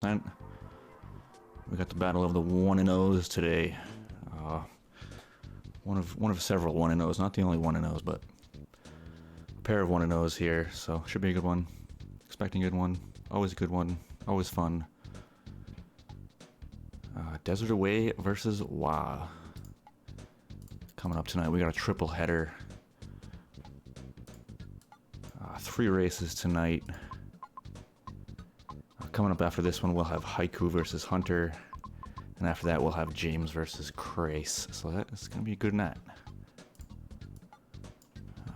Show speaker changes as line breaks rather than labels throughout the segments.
And we got the battle of the 1 and O's today. One of several 1 and O's, not the only 1 and O's, but a pair of 1 and O's here. So should be a good one. Expecting a good one. Always a good one. Always fun. DesertAway versus Wah. Coming up tonight, we got a triple header. 3 races tonight. Coming up after this one, we'll have Haiku versus Hunter. And after that, we'll have James versus Crace. So that's going to be a good night.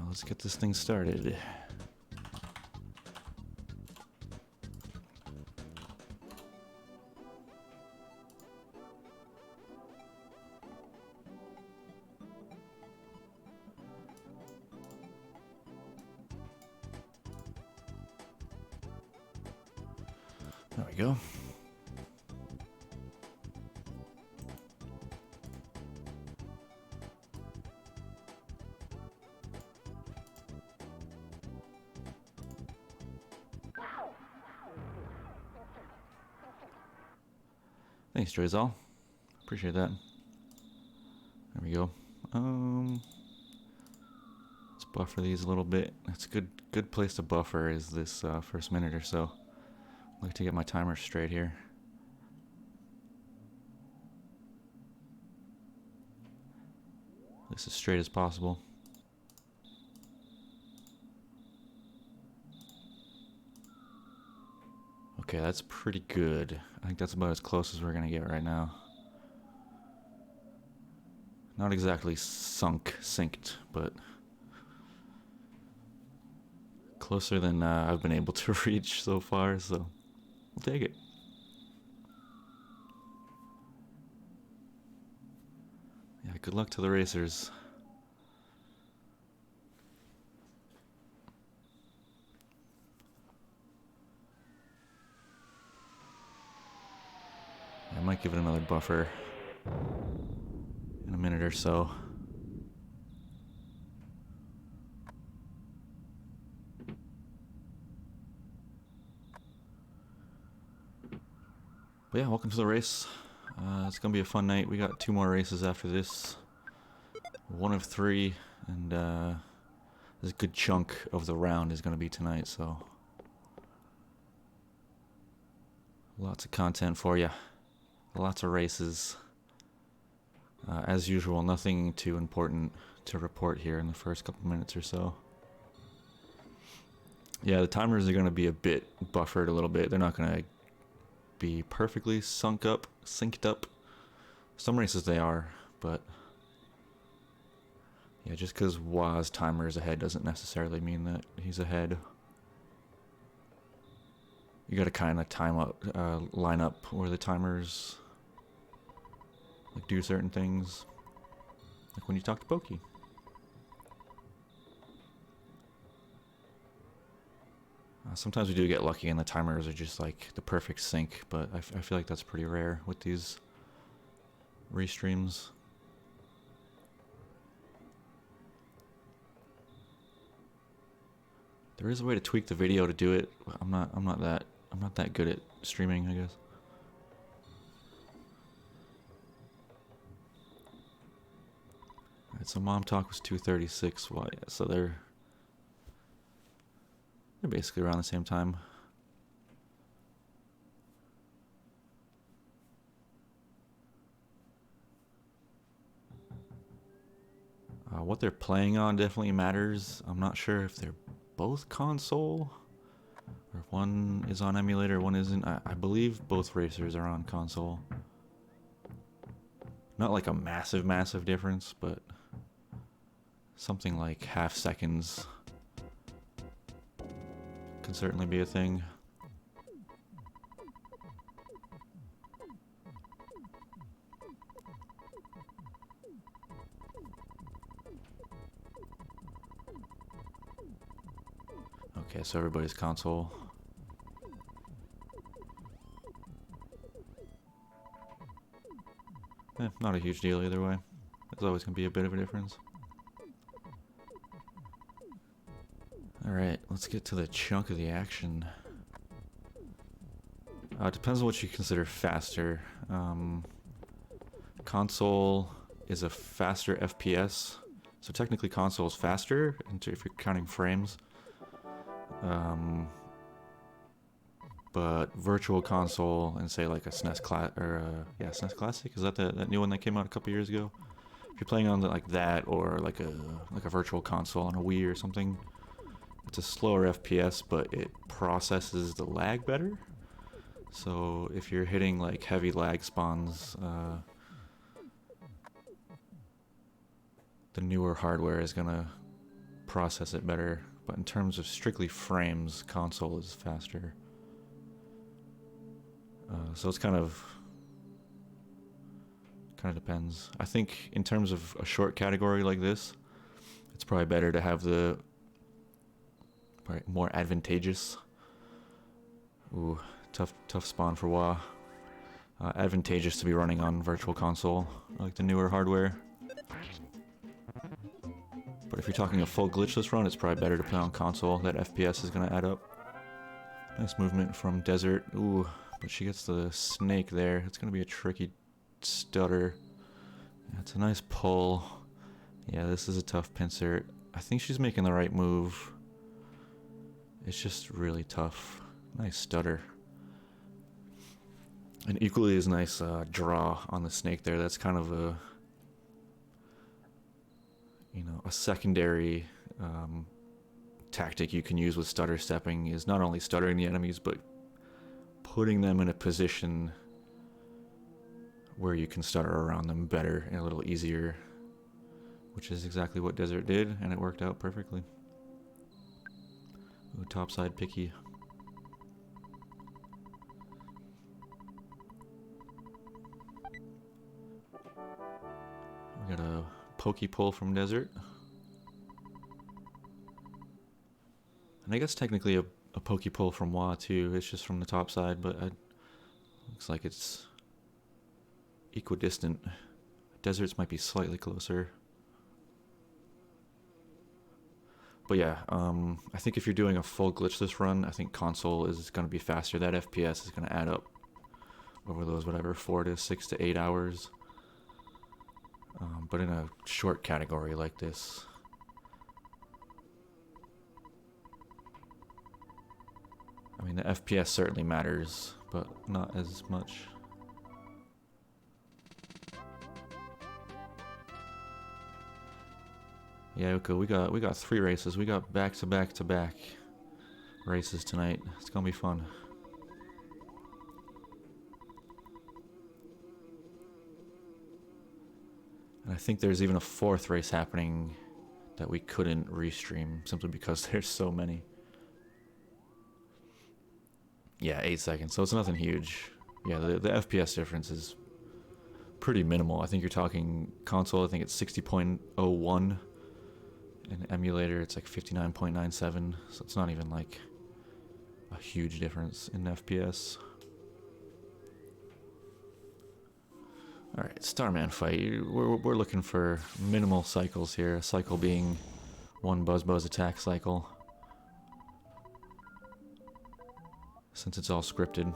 Let's get this thing started. There we go. Thanks, Drazal. Appreciate that. There we go. Let's buffer these a little bit. That's a good place to buffer is this first minute or so. I'd like to get my timer straight here. This as straight as possible. Okay, that's pretty good. I think that's about as close as we're gonna get right now. Not exactly synced, but closer than I've been able to reach so far, so we'll take it. Yeah, good luck to the racers. I might give it another buffer in a minute or so. But yeah, welcome to the race. It's gonna be a fun night. We got 2 more races after this. 1 of 3, and this good chunk of the round is gonna be tonight, so lots of content for you. Lots of races. As usual, nothing too important to report here in the first couple minutes or so. Yeah, the timers are going to be a bit buffered a little bit. They're not going to be perfectly synced up. Some races they are, but yeah, just because Wah's timer is ahead doesn't necessarily mean that he's ahead. You got to kind of line up where the timers like do certain things, like when you talk to Boogey. Sometimes we do get lucky and the timers are just like the perfect sync, but I feel like that's pretty rare with these restreams. There is a way to tweak the video to do it. I'm not that good at streaming, I guess. Alright, so Mom Talk was 236. Well, yeah, so they're basically around the same time. What they're playing on definitely matters. I'm not sure if they're both console, or if one is on emulator, one isn't. I believe both racers are on console. Not like a massive difference, but something like half seconds can certainly be a thing. Okay, so everybody's console. Not a huge deal either way. There's always going to be a bit of a difference. Alright, let's get to the chunk of the action. Depends on what you consider faster. Console is a faster FPS, so technically console is faster if you're counting frames. But virtual console and say like a SNES SNES Classic, is that that new one that came out a couple years ago? If you're playing on like that or like a virtual console on a Wii or something, it's a slower FPS, but it processes the lag better. So if you're hitting like heavy lag spawns, the newer hardware is gonna process it better. But in terms of strictly frames, console is faster. So it's kind of depends. I think in terms of a short category like this, it's probably better to have the more advantageous. Ooh, tough spawn for WoW. Advantageous to be running on virtual console, like the newer hardware. But if you're talking a full glitchless run, it's probably better to play on console. That FPS is gonna add up. Nice movement from Desert. Ooh, but she gets the snake there. It's gonna be a tricky stutter. That's a nice pull. Yeah, this is a tough pincer. I think she's making the right move. It's just really tough. Nice stutter. And equally as nice draw on the snake there. That's kind of a, you know, a secondary tactic you can use with stutter stepping is not only stuttering the enemies, but putting them in a position where you can stutter around them better and a little easier, which is exactly what Desert did, and it worked out perfectly. Ooh, topside picky. We got a pokey pull from Desert. And I guess technically a pokey pull from Wa too. It's just from the top side, but it looks like it's equidistant. Deserts might be slightly closer. But yeah, I think if you're doing a full glitchless run, I think console is going to be faster. That FPS is going to add up over those, whatever, 4 to 6 to 8 hours. But in a short category like this, I mean, the FPS certainly matters, but not as much. Yeah, okay, we got 3 races. We got back to back to back races tonight. It's gonna be fun. And I think there's even a 4th race happening that we couldn't restream simply because there's so many. Yeah, 8 seconds, so it's nothing huge. Yeah, the FPS difference is pretty minimal. I think you're talking console, I think it's 60.01. And emulator, it's like 59.97, so it's not even like a huge difference in FPS. Alright, Starman fight. We're looking for minimal cycles here, a cycle being 1 Buzz attack cycle, since it's all scripted.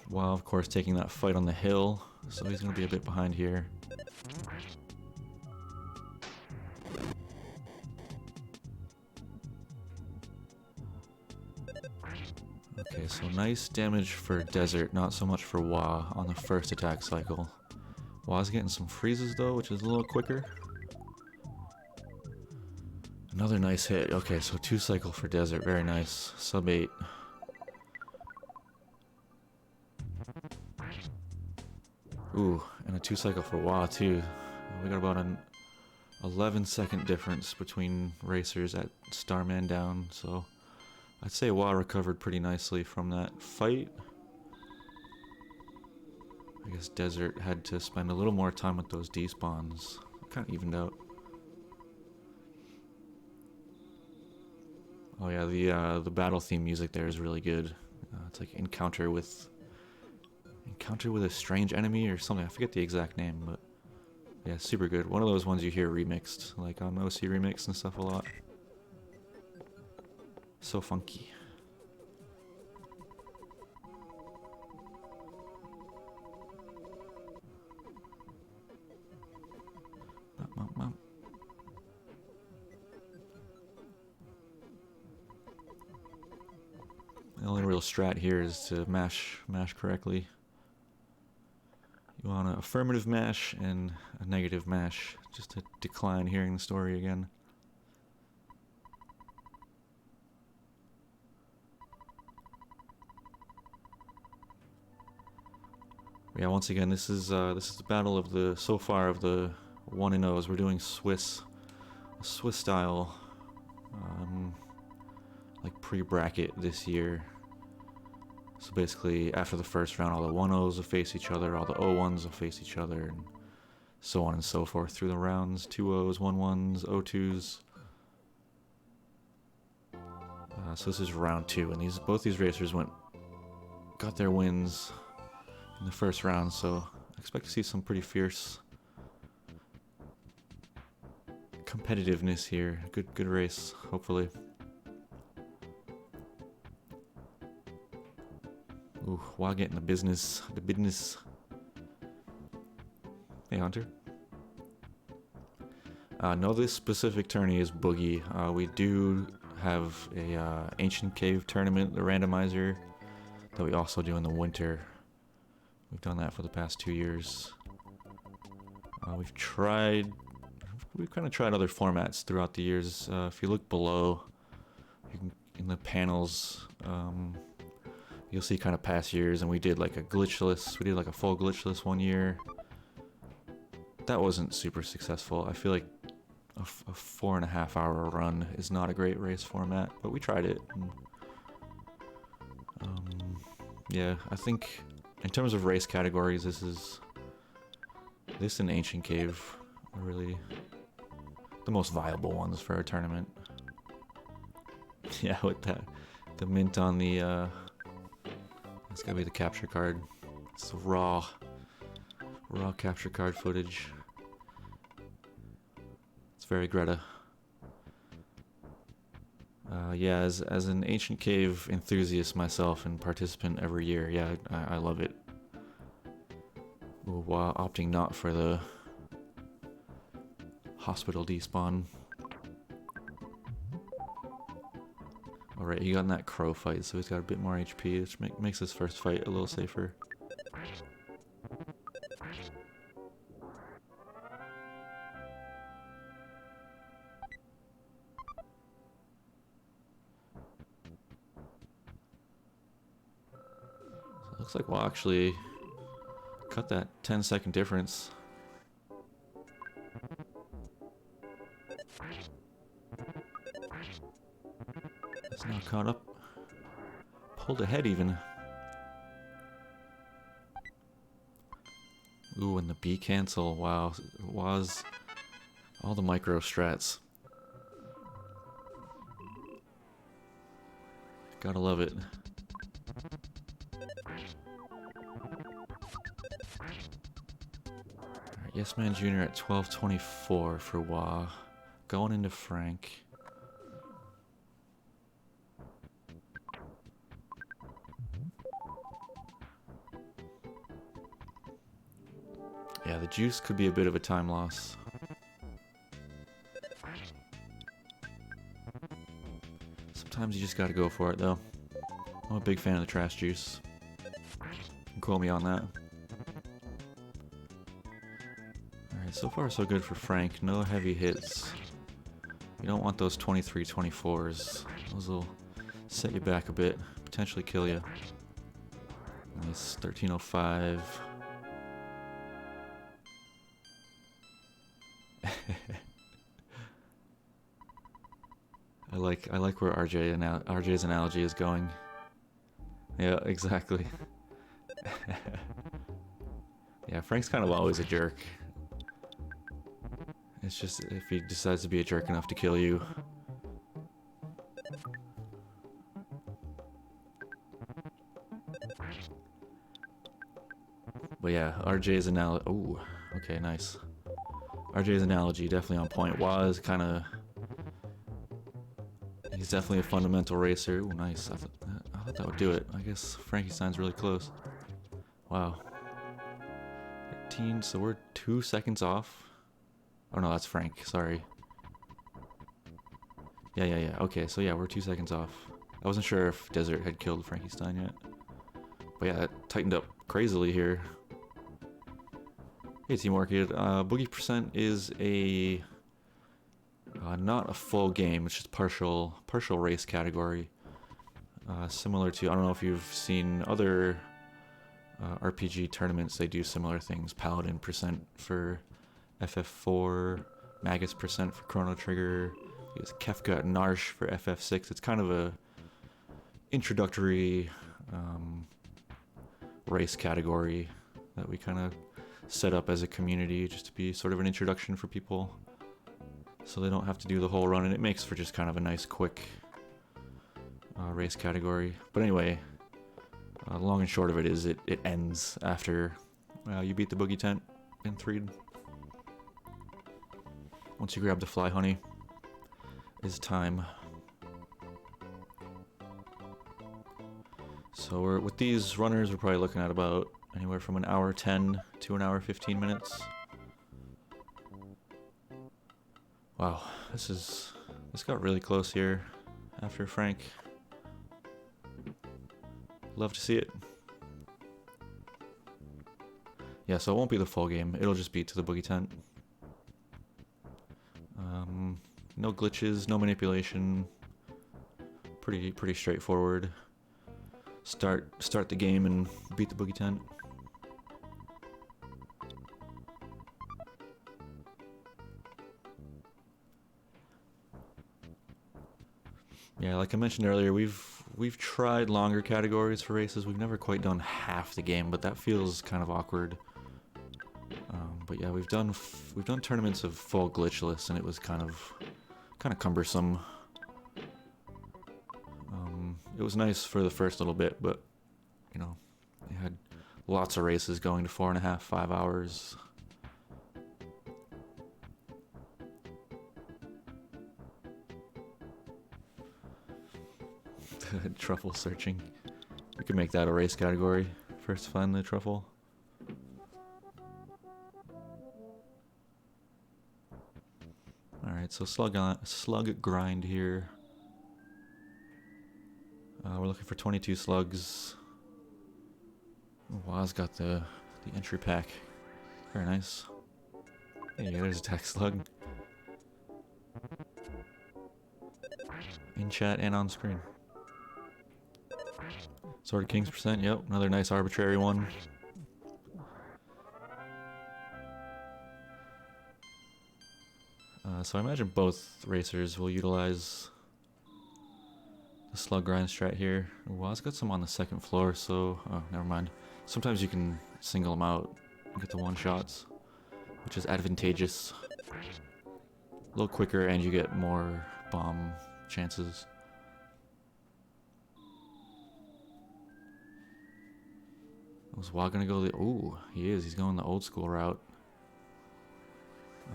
While of course taking that fight on the hill, so he's gonna be a bit behind here. Okay, so nice damage for Desert, not so much for Wa on the first attack cycle. Wa's getting some freezes though, which is a little quicker. Another nice hit. Okay, so 2 cycle for Desert, very nice. Sub 8. Ooh, and a 2 cycle for Wa too. We got about an 11-second difference between racers at Starman down, so I'd say Wa recovered pretty nicely from that fight. I guess Desert had to spend a little more time with those despawns. Kind of evened out. Oh yeah, the battle theme music there is really good. It's like encounter with a strange enemy or something. I forget the exact name, but yeah, super good. One of those ones you hear remixed, like on OC Remix and stuff a lot. So funky. The only real strat here is to mash correctly. You want an affirmative mash and a negative mash, just to decline hearing the story again. Yeah, once again, this is the battle of the so far of the 1-0s. We're doing Swiss style, like pre-bracket this year. So basically, after the first round, all the 1-0s will face each other, all the 0-1s will face each other, and so on and so forth through the rounds. 2-0s, 1-1s, 0-2s. So this is round 2, and both these racers got their wins in the first round. So I expect to see some pretty fierce competitiveness here. Good race, hopefully. Ooh, while getting the business. Hey, Hunter. No, this specific tourney is Boogey. We do have a Ancient Cave tournament, the randomizer, that we also do in the winter. We've done that for the past 2 years. We've kind of tried other formats throughout the years. If you look below, in the panels, you'll see kind of past years, and we did like a glitchless. We did like a full glitchless one year. That wasn't super successful. I feel like a 4.5 hour run is not a great race format, but we tried it. And, yeah, I think in terms of race categories, this and Ancient Cave are really the most viable ones for our tournament. Yeah, with the mint on the it's gotta be the capture card. It's the raw capture card footage. It's very Greta. Yeah, as an Ancient Cave enthusiast myself and participant every year, yeah, I love it. While opting not for the hospital despawn. Alright, he got in that crow fight, so he's got a bit more HP, which makes his first fight a little safer. So it looks like we'll actually cut that 10-second difference. It's not caught up. Pulled ahead even. Ooh, and the B cancel. Wow. Was all the micro strats. Gotta love it. Alright, Yes Man Jr. at 12:24 for Wah. Going into Frank. Yeah, the juice could be a bit of a time loss. Sometimes you just gotta go for it, though. I'm a big fan of the trash juice. You can quote me on that. Alright, so far so good for Frank. No heavy hits. You don't want those 23-24s. Those will set you back a bit. Potentially kill you. Nice, 13:05. I like where RJ's analogy is going. Yeah, exactly. Yeah, Frank's kind of always a jerk. It's just if he decides to be a jerk enough to kill you. But yeah, RJ's analogy. Oh, okay, nice. RJ's analogy definitely on point. Was kind of he's definitely a fundamental racer. Ooh, nice. I thought that would do it. I guess Frankenstein's really close. Wow. 13, so we're 2 seconds off. Oh no, that's Frank, sorry. Yeah. Okay, so yeah, we're 2 seconds off. I wasn't sure if Desert had killed Frankenstein yet. But yeah, it tightened up crazily here. Hey, Team Orchid. Boogey percent is a not a full game. It's just partial race category. Similar to, I don't know if you've seen other RPG tournaments. They do similar things. Paladin percent for FF4, Magus percent for Chrono Trigger. There's Kefka and Narsh for FF6. It's kind of a introductory race category that we kind of set up as a community just to be sort of an introduction for people so they don't have to do the whole run, and it makes for just kind of a nice quick race category. But anyway, long and short of it is it ends after you beat the Boogey tent in 3. Once you grab the fly honey is time. So with these runners, we're probably looking at about anywhere from an hour 10 to an hour 15 minutes. Wow, this got really close here after Frank. Love to see it. Yeah, so it won't be the full game. It'll just be to the Boogey tent. No glitches, no manipulation. Pretty straightforward. Start the game and beat the Boogey tent. Yeah, like I mentioned earlier, we've tried longer categories for races. We've never quite done half the game, but that feels kind of awkward. But yeah, we've done tournaments of full glitchless, and it was kind of cumbersome. It was nice for the first little bit, but you know, they had lots of races going to 4.5, 5 hours. Truffle searching. We could make that a race category. First find the truffle. Alright, so slug grind here. We're looking for 22 slugs. Waz got the entry pack. Very nice. Hey, there's a attack slug. In chat and on screen. Sword of Kings percent, yep, another nice arbitrary one. So I imagine both racers will utilize the slug grind strat here. Waz got some on the second floor, so... oh, never mind. Sometimes you can single them out and get the one-shots, which is advantageous. A little quicker, and you get more bomb chances. Was Waz gonna go the... ooh, he is. He's going the old school route.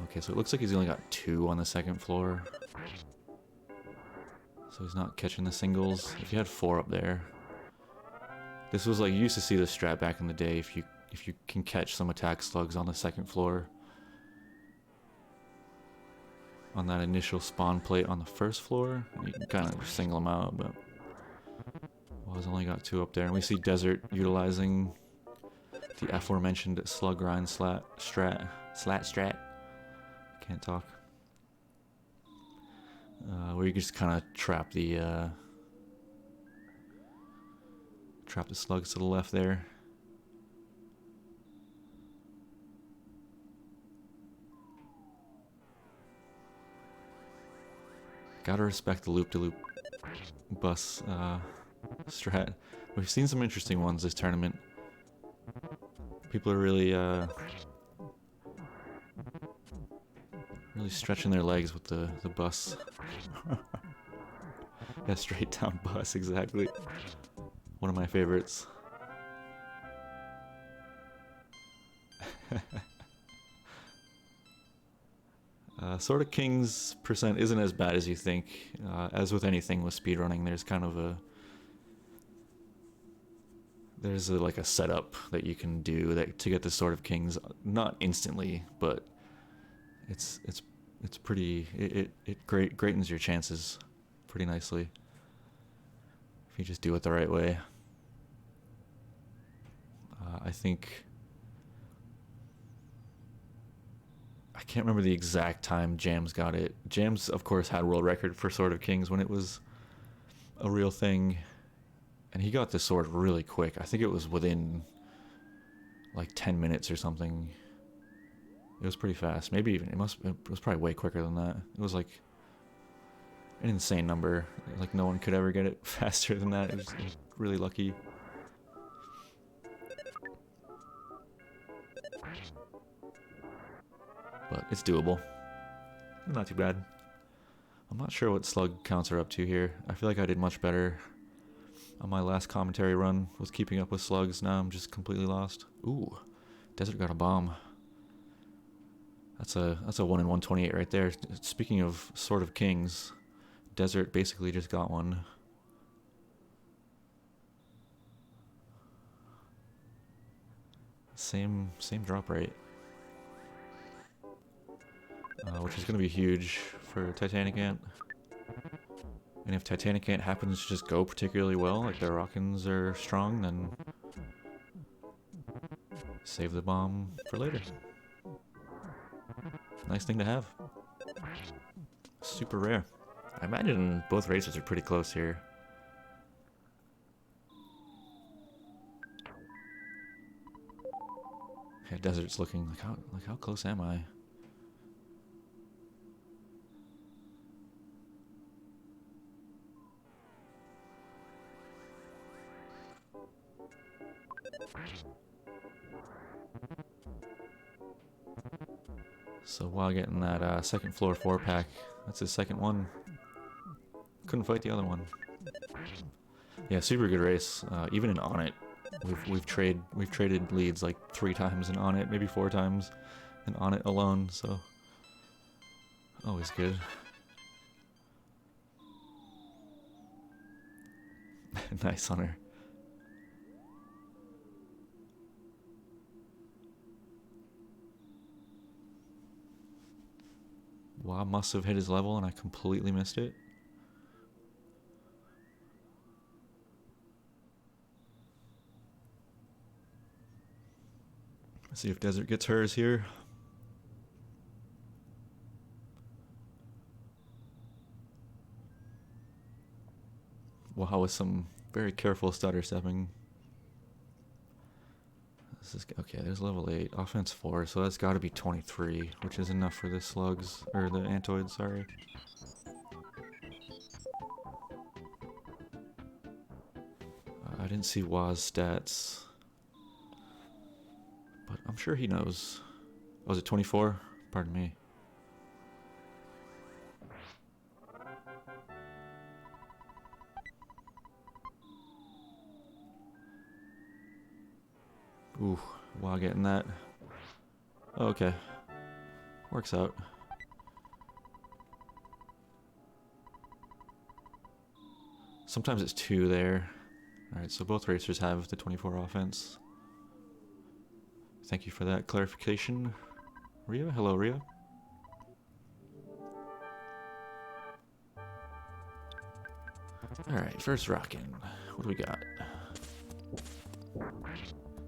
Okay, so it looks like he's only got 2 on the second floor. So he's not catching the singles. If you had 4 up there... this was like, you used to see this strat back in the day. If you can catch some attack slugs on the second floor. On that initial spawn plate on the first floor, you can kind of single them out, but... well, he's only got 2 up there. And we see Desert utilizing the aforementioned slug grind strat. Can't talk. Where you just kind of trap the slugs to the left there. Gotta respect the loop-de-loop bus strat. We've seen some interesting ones this tournament. People are really stretching their legs with the bus. Yeah, straight down bus, exactly. One of my favorites. Sort of King's percent isn't as bad as you think. As with anything with speedrunning, there's kind of a like a setup that you can do that to get the Sword of Kings, not instantly, but it's pretty. It greatens your chances pretty nicely if you just do it the right way. I think. I can't remember the exact time Jams got it. Jams, of course, had world record for Sword of Kings when it was a real thing, and he got this sword really quick. I think it was within like 10 minutes or something. It was pretty fast. Maybe even it was probably way quicker than that. It was like an insane number. Like no one could ever get it faster than that. It was really lucky. But it's doable. Not too bad. I'm not sure what slug counts are up to here. I feel like I did much better on my last commentary run, was keeping up with slugs. Now I'm just completely lost. Ooh, Desert got a bomb. That's a 1 in 128 right there. Speaking of Sword of Kings, Desert basically just got one. Same drop rate. Which is going to be huge for Titanic Ant. And if Titanic Ant happens to just go particularly well, like their Rockins are strong, then save the bomb for later. Nice thing to have. Super rare. I imagine both racers are pretty close here. Yeah, Desert's looking like how close am I? So while getting that second floor 4-pack, that's his second one. Couldn't fight the other one. Yeah, super good race. Even in On It, we've traded leads like 3 times in On It, maybe 4 times in On It alone. So always good. Nice Hunter. Wow, must have hit his level and I completely missed it. Let's see if Desert gets hers here. Wow, with some very careful stutter stepping. This is okay. There's level 8, offense 4, so that's got to be 23, which is enough for the slugs or the Antoids. Sorry. I didn't see Waz stats, but I'm sure he knows. Was it 24? Pardon me. Ooh, while getting that. Oh, okay. Works out. Sometimes it's 2 there. Alright, so both racers have the 24 offense. Thank you for that clarification. Rhea? Hello, Rhea. Alright, first rockin'. What do we got?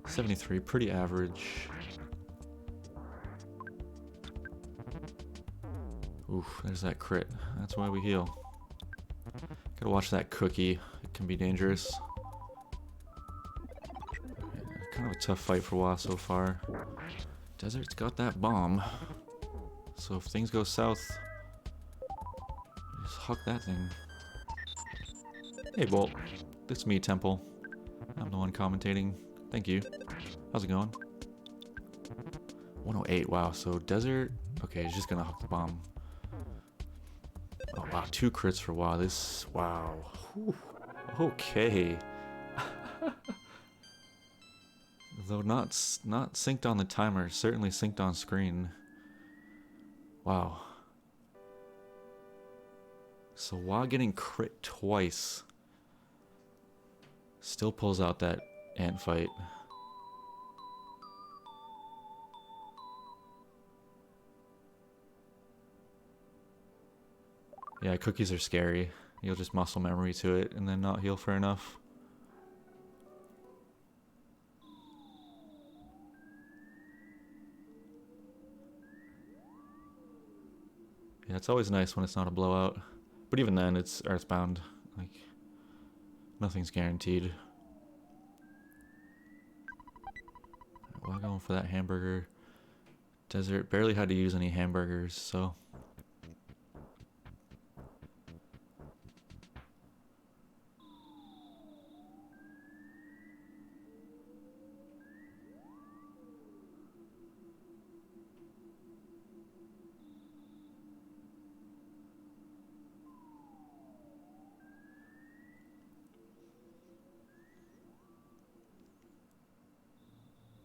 73, pretty average. Oof, there's that crit. That's why we heal. Gotta watch that cookie. It can be dangerous. Kind of a tough fight for Wah so far. Desert's got that bomb. So if things go south, just huck that thing. Hey, Bolt. It's me, Temple. I'm the one commentating. Thank you. How's it going? 108, wow. So Desert... Okay, he's just gonna huck the bomb. Oh, wow. 2 crits for WoW. This... Wow. Whew. Okay. Though not synced on the timer, certainly synced on screen. Wow. So Wah getting crit twice still pulls out that ant fight. Yeah, cookies are scary. You'll just muscle memory to it and then not heal for enough. Yeah, it's always nice when it's not a blowout. But even then, it's Earthbound. Like, nothing's guaranteed. While going for that hamburger. Desert barely had to use any hamburgers, so...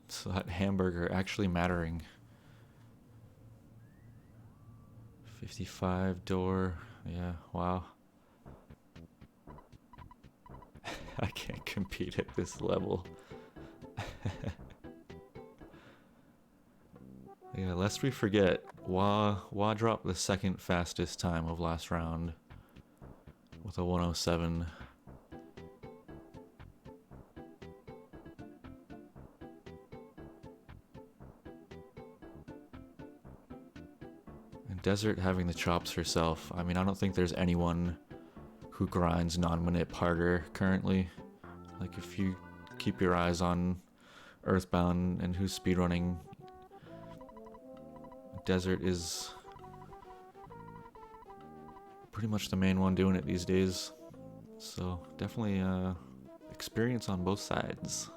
So that hamburger actually mattering. 55 door. Yeah, wow. I can't compete at this level. Yeah, lest we forget, Wah dropped the second fastest time of last round with a 107. Desert having the chops herself. I mean, I don't think there's anyone who grinds non-manip harder currently. Like, if you keep your eyes on Earthbound and who's speedrunning, Desert is pretty much the main one doing it these days. So, definitely experience on both sides.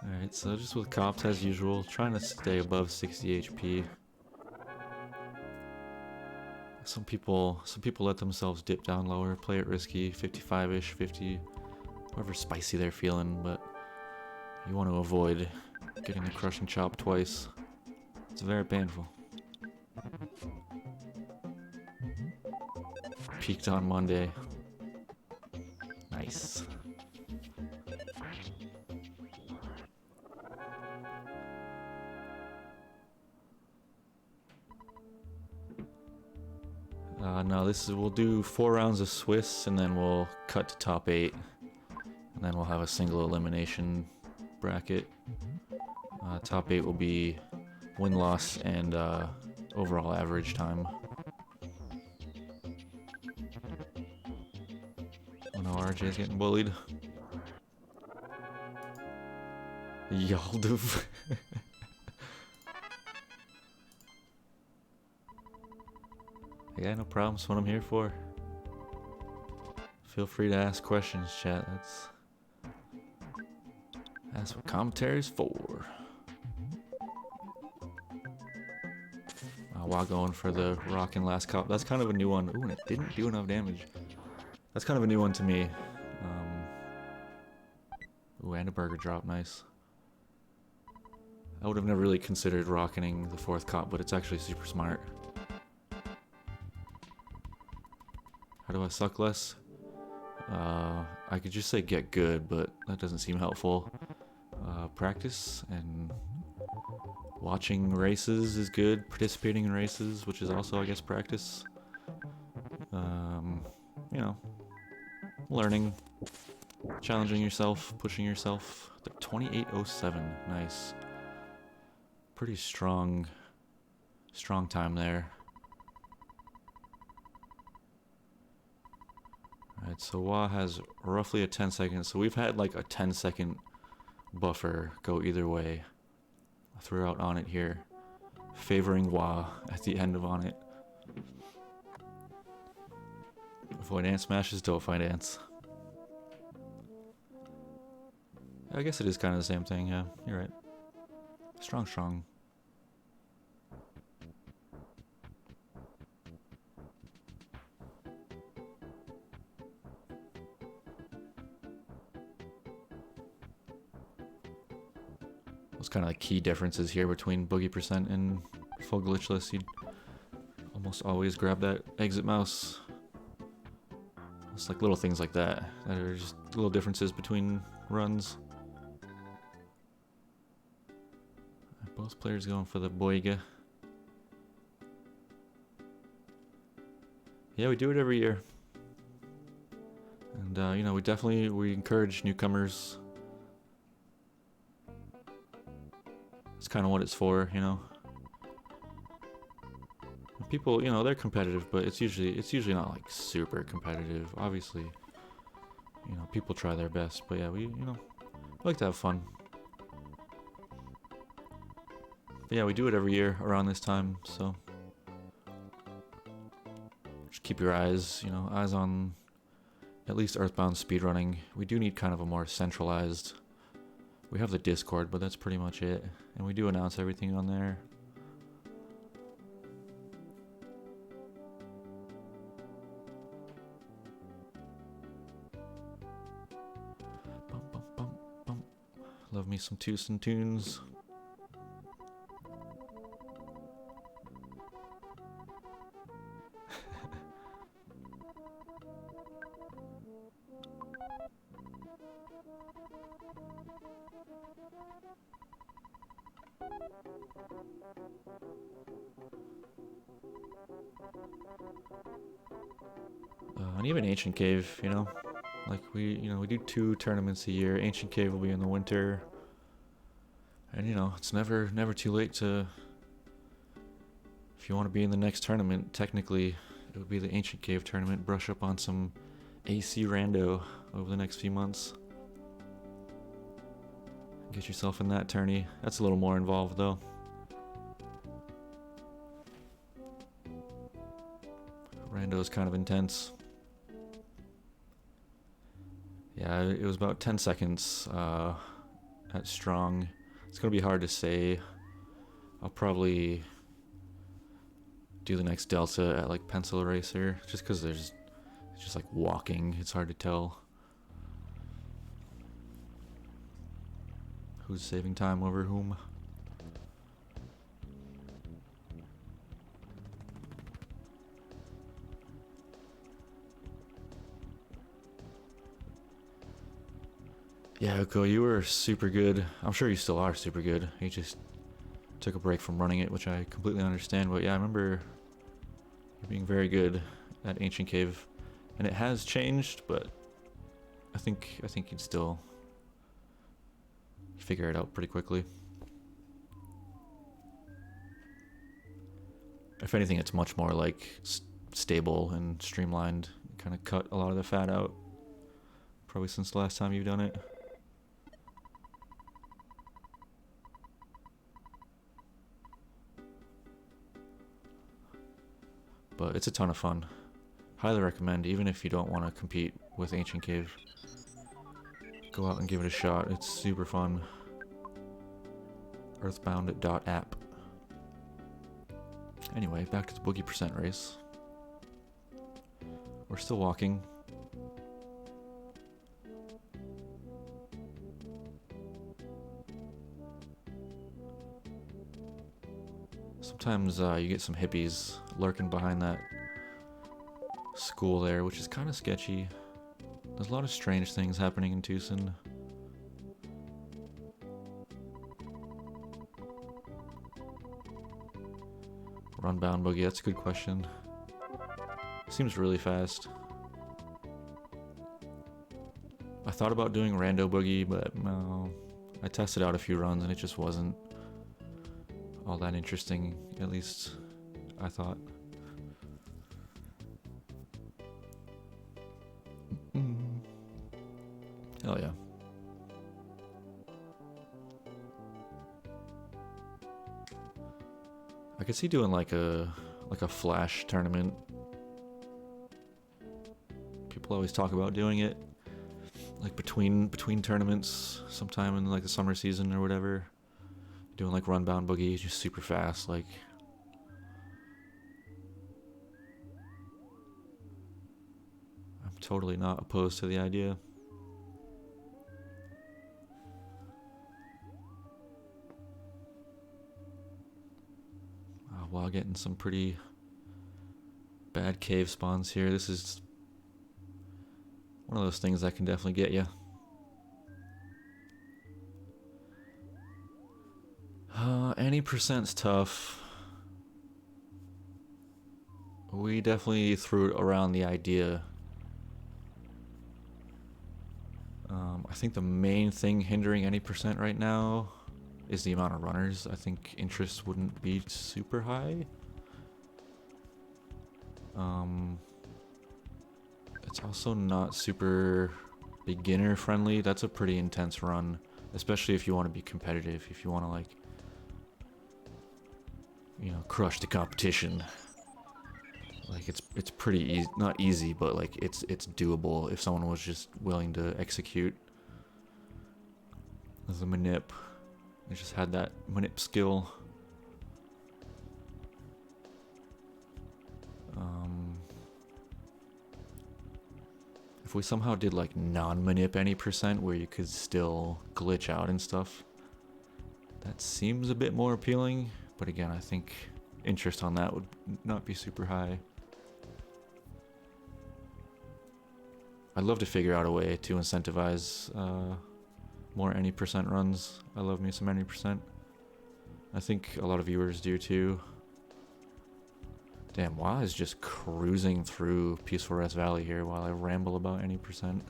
Alright, so just with cops as usual, trying to stay above 60 HP. Some people let themselves dip down lower, play it risky, 55-ish, 50, however spicy they're feeling, but you want to avoid getting a crushing chop twice. It's very painful. Peaked on Monday. Nice. No, we'll do 4 rounds of Swiss and then we'll cut to top 8. And then we'll have a single elimination bracket. Top 8 will be win-loss and overall average time. Oh no, RJ's getting bullied. Yalduv. Yeah, no problem. That's what I'm here for. Feel free to ask questions, chat. That's what commentary's for. While going for the rockin' last cop. That's kind of a new one. Ooh, and it didn't do enough damage. That's kind of a new one to me. Ooh, and a burger drop. Nice. I would have never really considered rocketing the 4th cop, but it's actually super smart. How do I suck less? I could just say get good, but that doesn't seem helpful. Practice and watching races is good. Participating in races, which is also, I guess, practice. You know, learning, challenging yourself, pushing yourself. The 28:07, nice. Pretty strong time there. Alright, so Wah has roughly a 10 seconds. So we've had like a 10-second buffer go either way throughout On It here, favoring Wah at the end of On It. Avoid ant smashes, don't find ants. I guess it is kind of the same thing, yeah, you're right. Strong. Those kind of like key differences here between Boogey percent and full glitchless. You'd almost always grab that exit mouse. It's like little things like that that are just little differences between runs. Both players going for the Boogey. Yeah, we do it every year. And, you know, we encourage newcomers. It's kind of what it's for, you know. People, you know, they're competitive, but it's usually not like super competitive. Obviously, you know, people try their best, but yeah, we like to have fun. But yeah, we do it every year around this time, so just keep your eyes on at least Earthbound speedrunning. We do need kind of a more centralized. We have the Discord, but that's pretty much it, and we do announce everything on there. Love me some Tucson tunes. And even Ancient Cave, you know, like we do 2 tournaments a year. Ancient Cave will be in the winter, and you know, it's never too late to. If you want to be in the next tournament, technically, it would be the Ancient Cave tournament. Brush up on some AC rando over the next few months. Get yourself in that tourney. That's a little more involved, though. Rando is kind of intense. Yeah, it was about 10 seconds at strong. It's going to be hard to say. I'll probably do the next Delta at like Pencil Eraser, just because it's just like walking. It's hard to tell who's saving time over whom. Yeah, Oko, you were super good. I'm sure you still are super good. You just took a break from running it, which I completely understand. But yeah, I remember you being very good at Ancient Cave, and it has changed. But I think you'd still figure it out pretty quickly. If anything, it's much more like stable and streamlined. Kind of cut a lot of the fat out. Probably since the last time you've done it. But it's a ton of fun. Highly recommend, even if you don't want to compete with Ancient Cave. Go out and give it a shot. It's super fun. Earthbound.app. Anyway, back to the Boogey percent race. We're still walking. Sometimes you get some hippies lurking behind that school there, which is kind of sketchy. There's a lot of strange things happening in Tucson. Runbound Boogey, that's a good question. Seems really fast. I thought about doing Rando Boogey, but no. I tested out a few runs and it just wasn't all that interesting, at least I thought. Hell yeah. I could see doing like a flash tournament. People always talk about doing it like between tournaments sometime in like the summer season or whatever. Doing like Runbound Boogey, just super fast, like. I'm totally not opposed to the idea. getting some pretty bad cave spawns here. This is one of those things that can definitely get you. Any percent's tough. We definitely threw around the idea. I think the main thing hindering any percent right now is the amount of runners. I think interest wouldn't be super high. It's also not super beginner friendly. That's a pretty intense run, especially if you want to be competitive, if you want to, like, you know, crush the competition. Like, it's pretty easy, not easy, but like it's doable if someone was just willing to execute. As a manip, I just had that manip skill. If we somehow did like non-manip any percent where you could still glitch out and stuff, that seems a bit more appealing. But again, I think interest on that would not be super high. I'd love to figure out a way to incentivize more any percent runs. I love me some any percent. I think a lot of viewers do too. Damn, WoW is just cruising through Peaceful Rest Valley here while I ramble about any percent.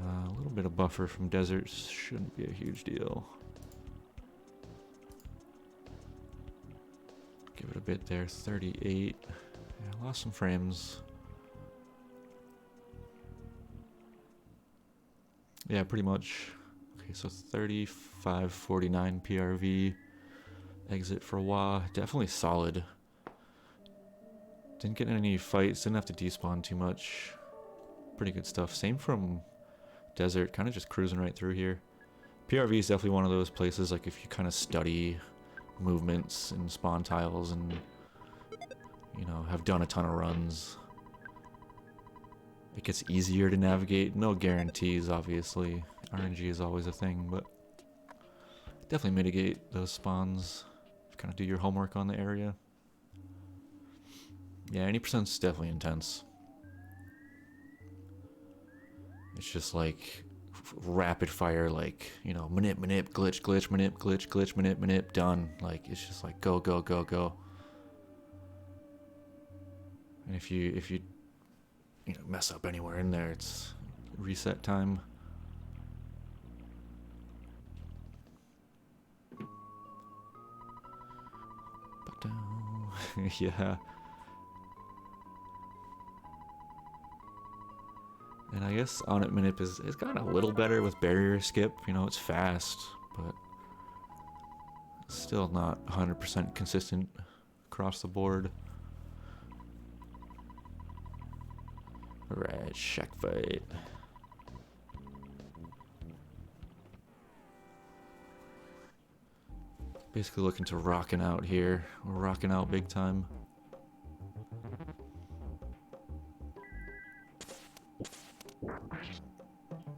A little bit of buffer from deserts shouldn't be a huge deal. Give it a bit there, 38. Yeah, lost some frames. Yeah, pretty much. Okay, so 35.49 PRV. Exit for WoW. Definitely solid. Didn't get in any fights, didn't have to despawn too much. Pretty good stuff. Same from Desert, kind of just cruising right through here. PRV is definitely one of those places, like if you kind of study movements and spawn tiles and, you know, have done a ton of runs, it gets easier to navigate. No guarantees, obviously. RNG is always a thing, but definitely mitigate those spawns. Kind of do your homework on the area. Yeah, any percent's definitely intense. It's just like rapid fire, like, you know, manip, glitch, manip, glitch, manip, done. Like, it's just like go, go, go, go. And if you you know, mess up anywhere in there, it's reset time. Yeah. And I guess on it manip is gotten a little better with barrier skip. You know, it's fast, but still not 100% consistent across the board. Alright, shack fight. Basically looking to rockin' out here. We're rocking out big time.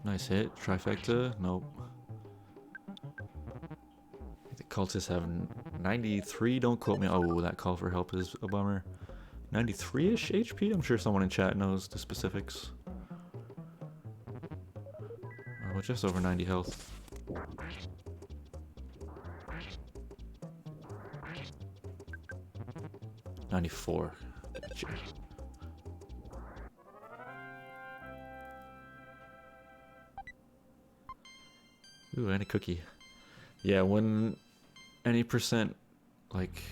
Nice hit. Trifecta. Nope. The cultists have 93. Don't quote me. Oh, that call for help is a bummer. 93-ish HP? I'm sure someone in chat knows the specifics. Oh, just over 90 health. $94. Gotcha. Ooh, and a cookie. Yeah, when any percent, like,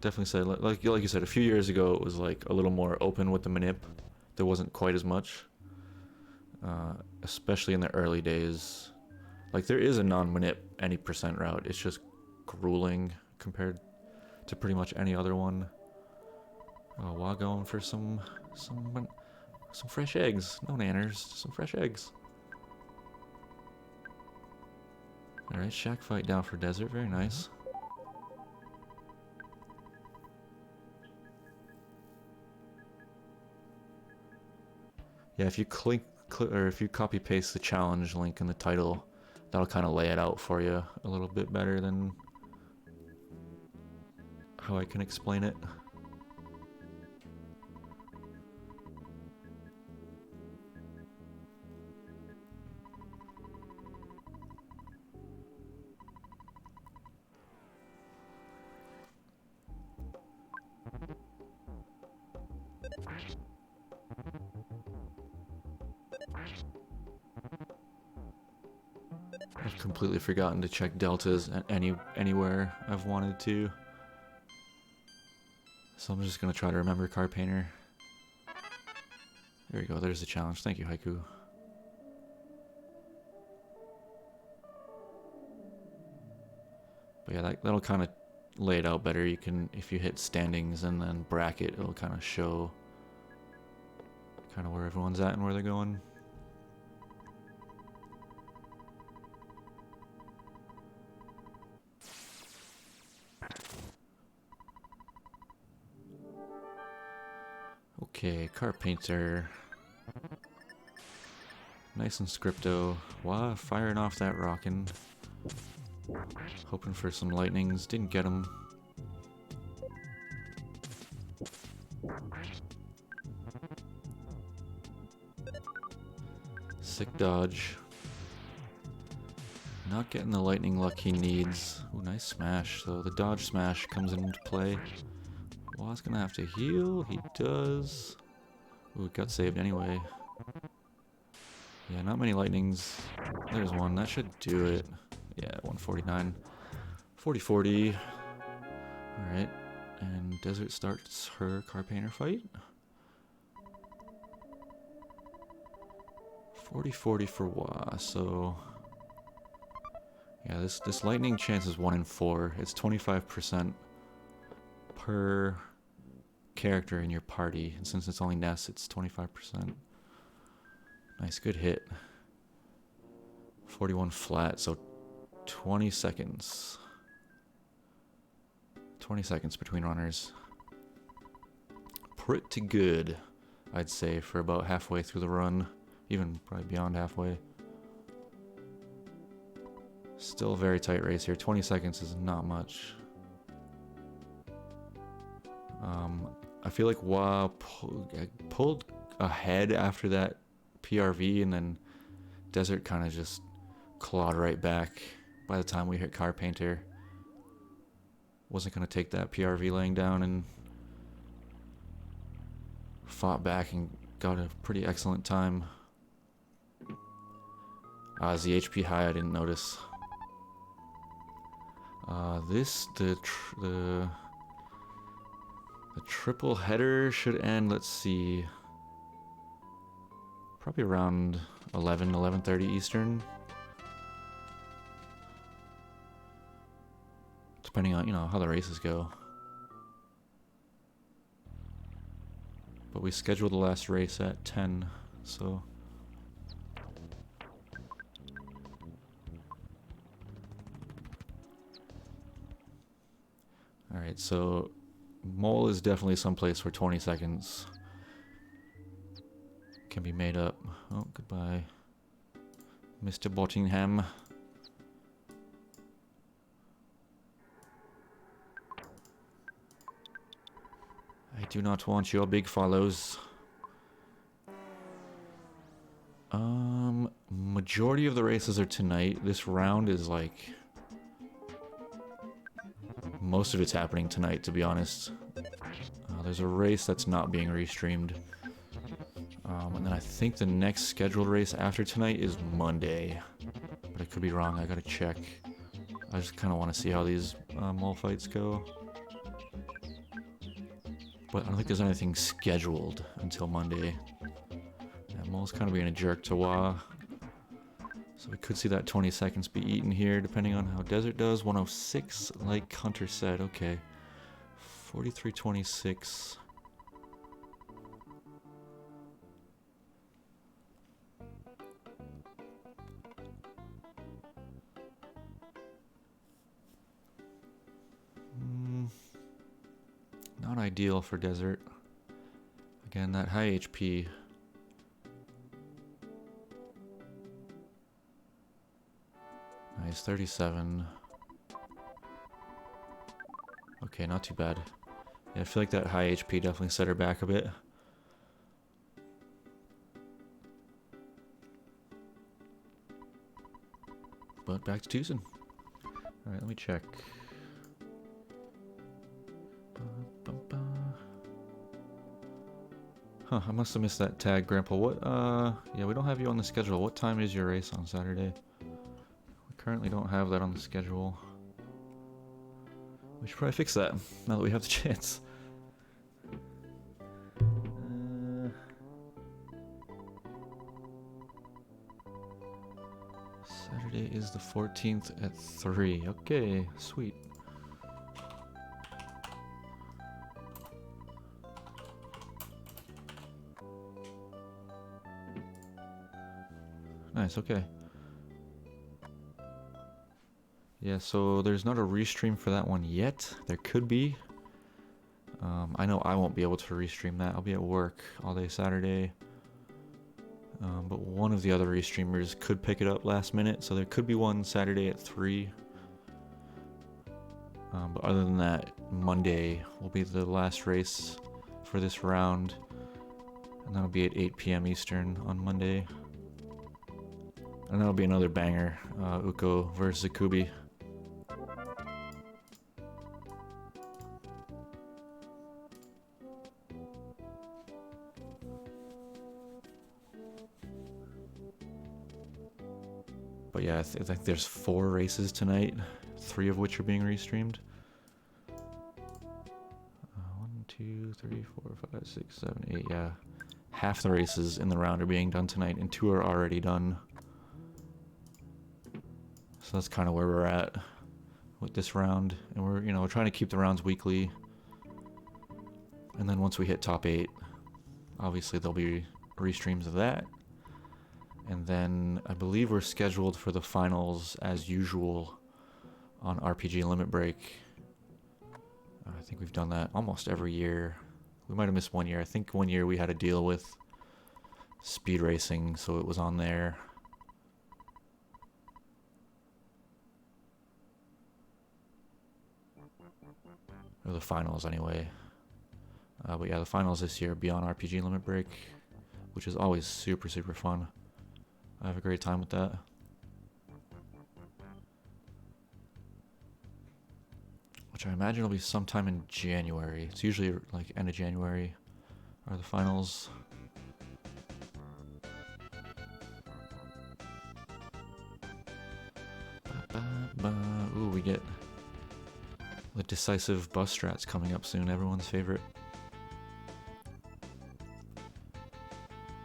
definitely said, like you said, a few years ago it was like a little more open with the manip. There wasn't quite as much, especially in the early days. Like, there is a non-manip any percent route. It's just grueling compared to pretty much any other one. Oh, while going for some fresh eggs. No nanners, some fresh eggs. Alright, shack fight down for desert. Very nice. Yeah, if you or if you copy paste the challenge link in the title, that'll kind of lay it out for you a little bit better than how I can explain it. I've completely forgotten to check deltas anywhere I've wanted to. So I'm just gonna try to remember Car Painter. There we go, there's the challenge. Thank you, Haiku. But yeah, that'll kind of lay it out better. You can, if you hit standings and then bracket, it'll kind of show kind of where everyone's at and where they're going. Okay, Car Painter. Nice and scripto. Wow, firing off that rockin'. Hoping for some lightnings. Didn't get them. Sick dodge. Not getting the lightning luck he needs. Ooh, nice smash. So the dodge smash comes into play. Wa's gonna have to heal. He does. Ooh, it got saved anyway. Yeah, not many lightnings. There's one. That should do it. Yeah, 149. 40-40. Alright. And Desert starts her Car Painter fight. 40-40 for Wa, so... Yeah, this lightning chance is 1 in 4. It's 25% per character in your party. And since it's only Ness, it's 25%. Nice, good hit. 41 flat, so 20 seconds. 20 seconds between runners. Pretty good, I'd say, for about halfway through the run. Even probably beyond halfway. Still a very tight race here. 20 seconds is not much. I feel like Wa pulled ahead after that PRV, and then Desert kind of just clawed right back by the time we hit Car Painter. Wasn't going to take that PRV laying down and fought back and got a pretty excellent time. Is the HP high? I didn't notice. The triple header should end, let's see, probably around 11:30 Eastern. Depending on, how the races go. But we scheduled the last race at 10, so... Alright, so Mole is definitely someplace where 20 seconds can be made up. Oh, goodbye, Mr. Bottingham. I do not want your big follows. Majority of the races are tonight. This round is like... most of it's happening tonight, to be honest. There's a race that's not being restreamed. And then I think the next scheduled race after tonight is Monday. But I could be wrong, I gotta check. I just kind of want to see how these mole fights go. But I don't think there's anything scheduled until Monday. Yeah, Mole's kind of being a jerk to Wa. So we could see that 20 seconds be eaten here, depending on how Desert does. 106, like Hunter said. Okay. 43-26. Not ideal for Desert. Again, that high HP. Nice, 37. Okay, not too bad. Yeah, I feel like that high HP definitely set her back a bit. But back to Tucson. Alright, let me check. Huh, I must have missed that tag, Grandpa. What, yeah, we don't have you on the schedule. What time is your race on Saturday? We currently don't have that on the schedule. We should probably fix that, now that we have the chance. Saturday is the 14th at 3. Okay, sweet. Nice, okay. Yeah, so there's not a restream for that one yet. There could be. I know I won't be able to restream that. I'll be at work all day Saturday. But one of the other restreamers could pick it up last minute, so there could be one Saturday at 3. But other than that, Monday will be the last race for this round. And that'll be at 8 p.m. Eastern on Monday. And that'll be another banger, Uko versus Akubi. But yeah, I think there's 4 races tonight, 3 of which are being restreamed. 1, 2, 3, 4, 5, 6, 7, 8, yeah. Half the races in the round are being done tonight, and 2 are already done. So that's kind of where we're at with this round. And we're trying to keep the rounds weekly. And then once we hit top 8, obviously there'll be restreams of that. And then I believe we're scheduled for the finals as usual on RPG Limit Break. I think we've done that almost every year. We might have missed one year. I think one year we had to deal with speed racing, so it was on there. Or the finals anyway. But yeah, the finals this year be on RPG Limit Break, which is always super, super fun. I have a great time with that. Which I imagine will be sometime in January. It's usually like end of January are the finals. Ooh, we get the decisive bus strats coming up soon. Everyone's favorite.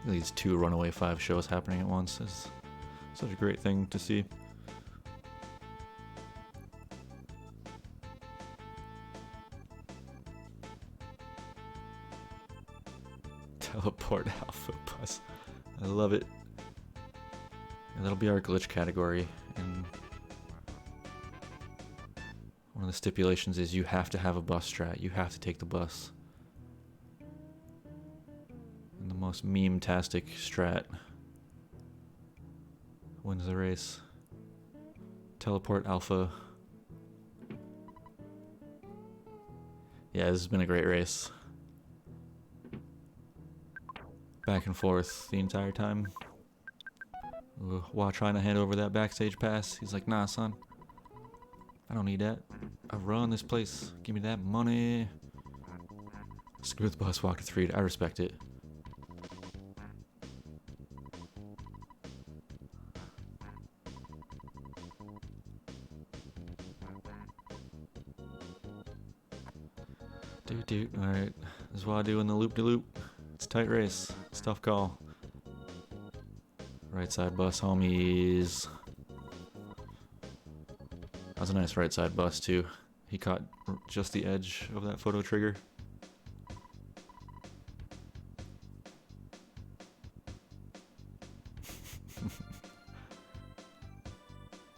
These 2 Runaway 5 shows happening at once is such a great thing to see. Teleport Alpha Bus. I love it. And that'll be our glitch category. And one of the stipulations is you have to have a bus strat. You have to take the bus. And the most meme-tastic strat wins the race. Teleport Alpha. Yeah, this has been a great race. Back and forth the entire time. While trying to hand over that backstage pass, he's like, nah, son. I don't need that. I run this place. Give me that money. Screw the bus, walk to 3. I respect it. Dude. Alright. This is what I do in the loop-de-loop. It's a tight race. It's a tough call. Right side bus, homies. That was a nice right side bus, too. He caught just the edge of that photo trigger.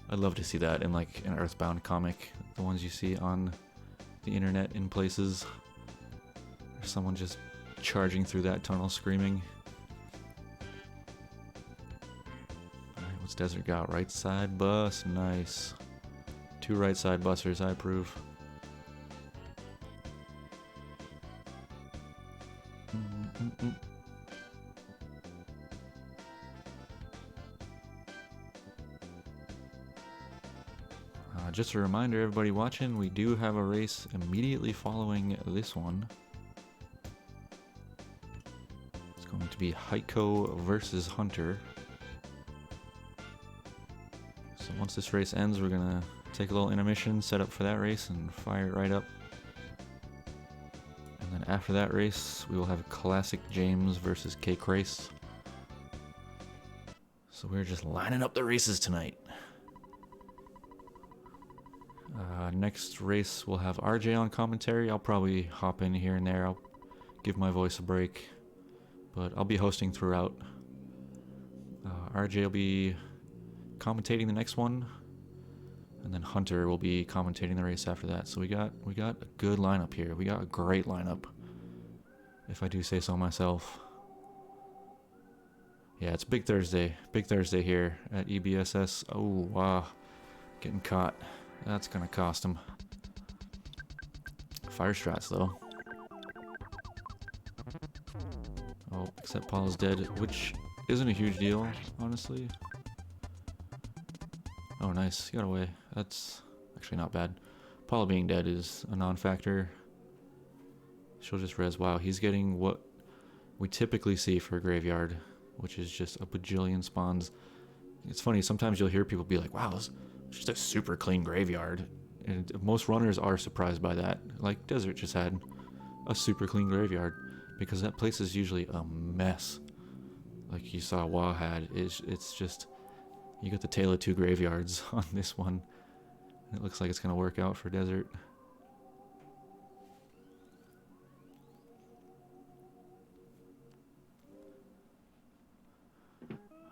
I'd love to see that in like an Earthbound comic. The ones you see on the internet in places. Or someone just charging through that tunnel screaming. Alright, what's Desert got? Right side bus, nice. 2 right side bussers, I approve. Mm-mm-mm. Just a reminder, everybody watching, we do have a race immediately following this one. It's going to be Heiko versus Hunter. So once this race ends, we're gonna take a little intermission, set up for that race, and fire it right up. And then after that race, we will have Classic James versus Cake Race. So we're just lining up the races tonight. Next race, we'll have RJ on commentary. I'll probably hop in here and there. I'll give my voice a break, but I'll be hosting throughout. RJ will be commentating the next one, and then Hunter will be commentating the race after that. So we got a good lineup here. We got a great lineup, if I do say so myself. Yeah, it's Big Thursday. Big Thursday here at EBSS. Oh, wow. Getting caught. That's gonna cost him. Fire strats, though. Oh, except Paul's dead, which isn't a huge deal, honestly. Oh, nice. He got away. That's actually not bad. Paula being dead is a non-factor. She'll just res. Wow, he's getting what we typically see for a graveyard, which is just a bajillion spawns. It's funny, sometimes you'll hear people be like, wow, it's just a super clean graveyard. And most runners are surprised by that. Like Desert just had a super clean graveyard, because that place is usually a mess. Like you saw Wah had, it's just, you got the tale of two graveyards on this one. And it looks like it's going to work out for Desert.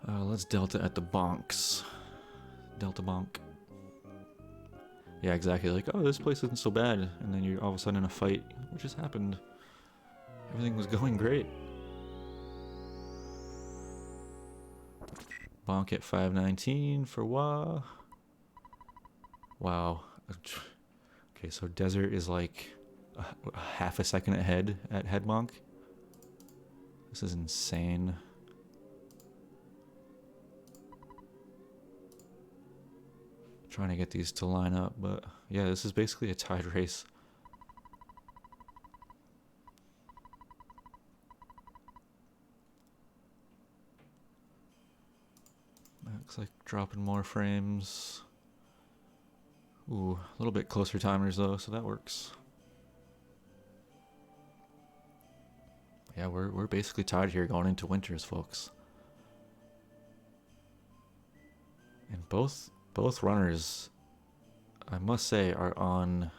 Let's Delta at the bonks. Delta bonk. Yeah, exactly. Like, oh, this place isn't so bad. And then you're all of a sudden in a fight. What just happened? Everything was going great. Bonk at 519 for Wah. Wow. Okay, so Desert is like a half a second ahead at head bonk. This is insane. Trying to get these to line up, but yeah, this is basically a tied race. Looks like dropping more frames. Ooh, a little bit closer timers though, so that works. Yeah, we're basically tied here going into winters, folks. And both runners, I must say, are on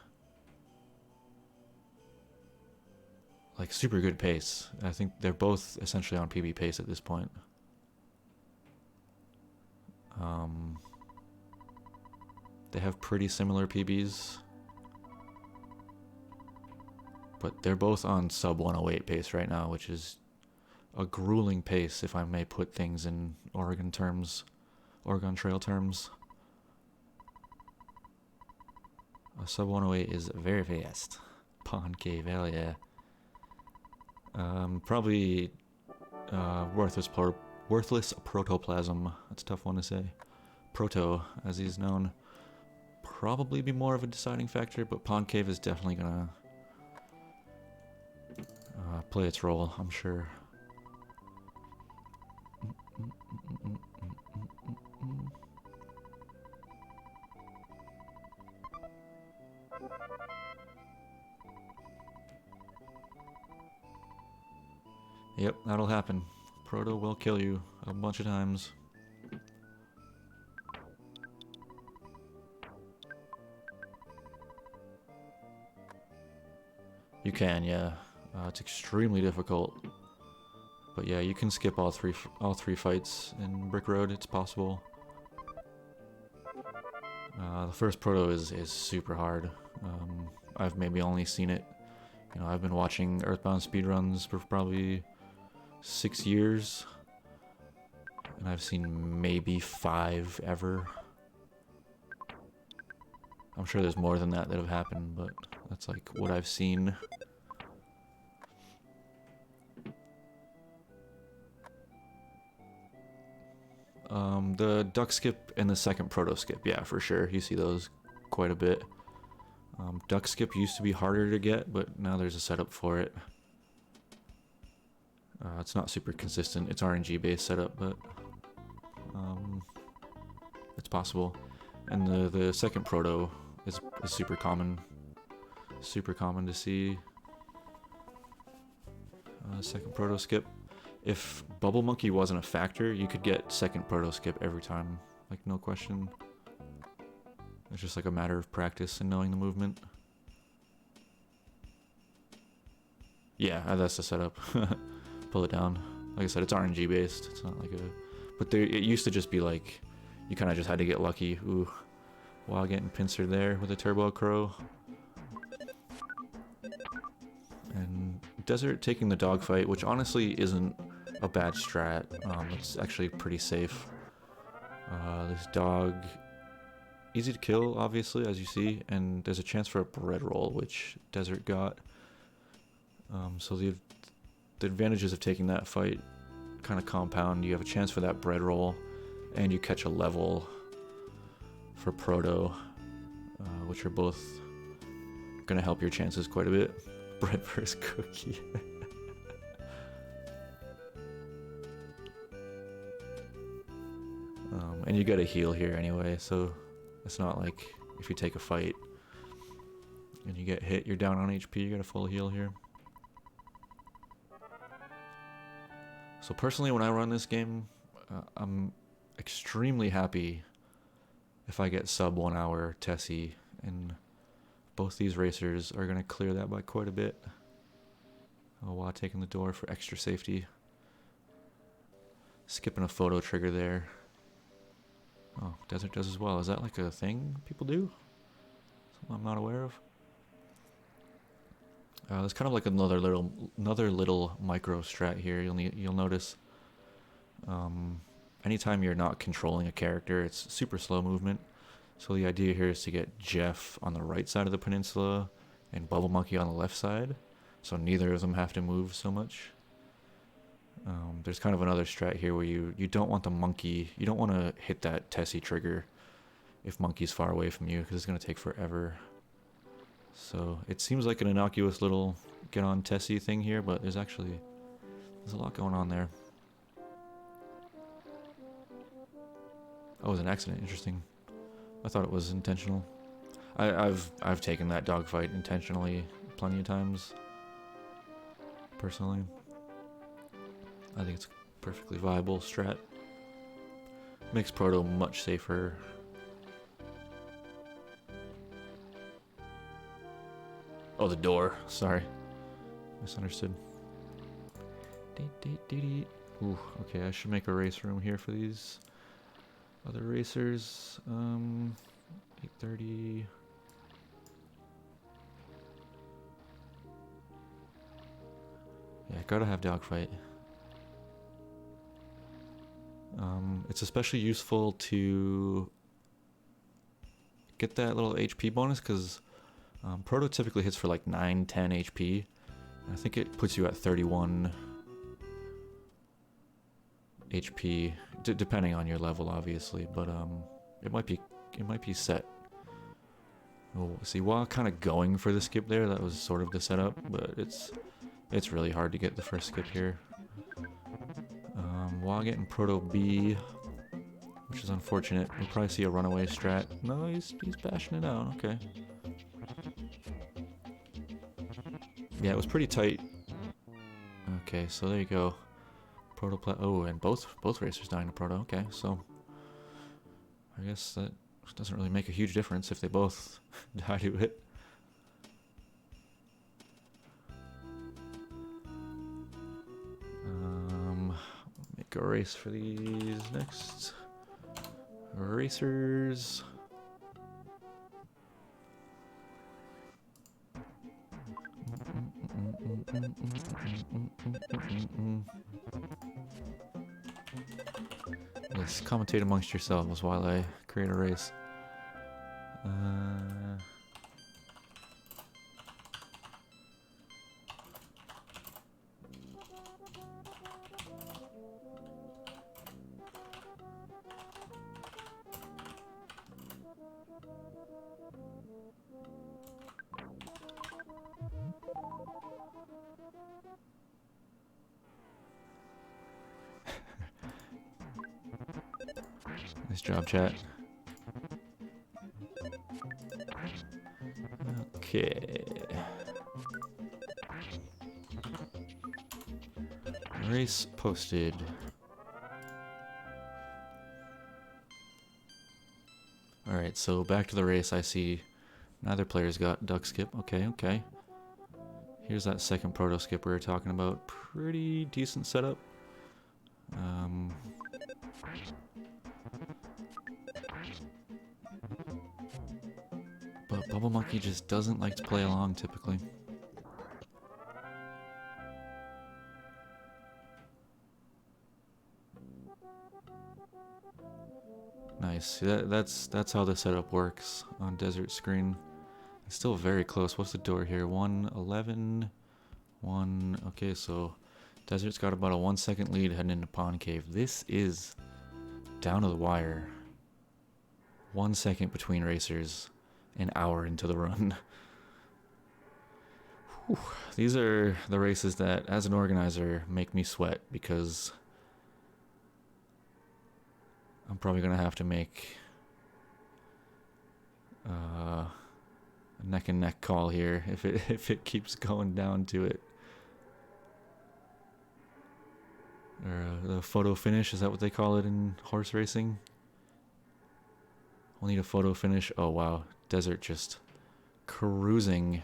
like super good pace. I think they're both essentially on PB pace at this point. They have pretty similar PBs, but they're both on sub 108 pace right now, which is a grueling pace, if I may put things in Oregon terms, Oregon Trail terms. A sub 108 is very fast. Pond Cave, hell yeah. Probably worthless protoplasm. That's a tough one to say. Proto, as he's known. Probably be more of a deciding factor, but Pond Cave is definitely gonna play its role, I'm sure. Yep, that'll happen. Proto will kill you a bunch of times. You can, yeah. It's extremely difficult, but yeah, you can skip all three fights in Brick Road. It's possible. The first Proto is super hard. I've maybe only seen it. You know, I've been watching Earthbound speedruns for probably 6 years, and I've seen maybe 5 ever. I'm sure there's more than that have happened, but that's like what I've seen. The duck skip and the second proto skip, yeah, for sure. You see those quite a bit. Duck skip used to be harder to get, but now there's a setup for it. It's not super consistent. It's RNG based setup, but it's possible. And the second proto is super common. Super common to see. Second proto skip. If Bubble Monkey wasn't a factor, you could get second proto skip every time, like no question. It's just like a matter of practice and knowing the movement. Yeah, that's the setup. Pull it down. Like I said, it's RNG based. It's not like a... But there, it used to just be like, you kind of just had to get lucky. Ooh. While getting pincered there with a Turbo Crow. And Desert taking the dogfight, which honestly isn't a bad strat. It's actually pretty safe. This dog, easy to kill, obviously, as you see, and there's a chance for a bread roll, which Desert got. So the advantages of taking that fight kind of compound. You have a chance for that bread roll, and you catch a level for Proto, which are both going to help your chances quite a bit. Bread versus cookie. And you gotta heal here anyway, so it's not like if you take a fight and you get hit, you're down on HP, you got a full heal here. So personally, when I run this game, I'm extremely happy if I get sub 1 hour Tessie, and both these racers are gonna clear that by quite a bit. While taking the door for extra safety. Skipping a photo trigger there. Oh, Desert does as well. Is that like a thing people do? Something I'm not aware of? There's kind of like another little micro strat here. You'll notice. Anytime you're not controlling a character, it's super slow movement. So the idea here is to get Jeff on the right side of the peninsula and Bubble Monkey on the left side, so neither of them have to move so much. There's kind of another strat here where you don't want the monkey, you don't want to hit that Tessie trigger if Monkey's far away from you, because it's going to take forever. So it seems like an innocuous little get on Tessie thing here, but there's a lot going on there. Oh, it was an accident. Interesting. I thought it was intentional. I've taken that dogfight intentionally plenty of times. Personally, I think it's a perfectly viable strat. Makes Proto much safer. Oh, the door. Sorry, misunderstood. Ooh, okay, I should make a race room here for these other racers. 8:30. Yeah, gotta have dogfight. It's especially useful to get that little HP bonus, because Proto typically hits for like 9-10 HP. I think it puts you at 31 HP, depending on your level, obviously, but it might be set. Oh, see, while kind of going for the skip there, that was sort of the setup, but it's really hard to get the first skip here. While getting Proto B, which is unfortunate. We'll probably see a runaway strat. No, he's bashing it out. Okay. Yeah, it was pretty tight. Okay, so there you go. Proto oh, and both racers dying to Proto. Okay, so I guess that doesn't really make a huge difference if they both die to it. Make a race for these next racers. Yes, commentate amongst yourselves while I create a race. Nice job, chat. Okay. Race posted. Alright, so back to the race. I see neither player's got duck skip. Okay, okay. Here's that second proto skip we were talking about. Pretty decent setup. But Bubble Monkey just doesn't like to play along typically. Nice. See, that's how the setup works on Desert screen. It's still very close. What's the door here? 111. 1. Okay, so Desert's got about a 1 second lead heading into Pond Cave. This is down to the wire. 1 second between racers. An hour into the run. Whew. These are the races that, as an organizer, make me sweat because I'm probably gonna have to make a neck and neck call here if it keeps going down to it. Or the photo finish, is that what they call it in horse racing? We'll need a photo finish. Oh wow, Desert just cruising.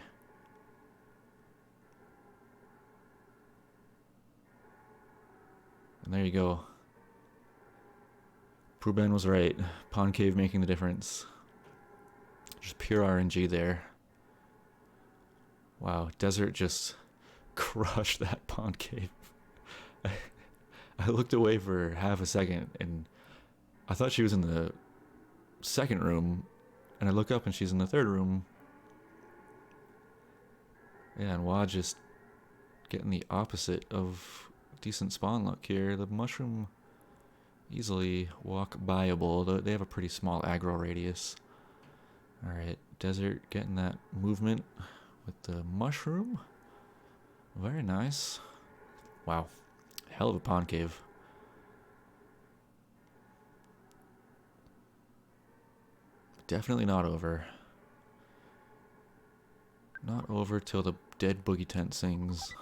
And there you go. Pruben was right. Pond Cave making the difference. Just pure RNG there. Wow, Desert just crushed that Pond Cave. I looked away for half a second and I thought she was in the second room, and I look up and she's in the third room. Yeah, and Wah just getting the opposite of decent spawn luck here. The mushroom easily walk buyable, though they have a pretty small aggro radius. Alright, Desert getting that movement with the mushroom. Very nice. Wow, hell of a pond cave. Definitely not over. Not over till the dead boogie tent sings.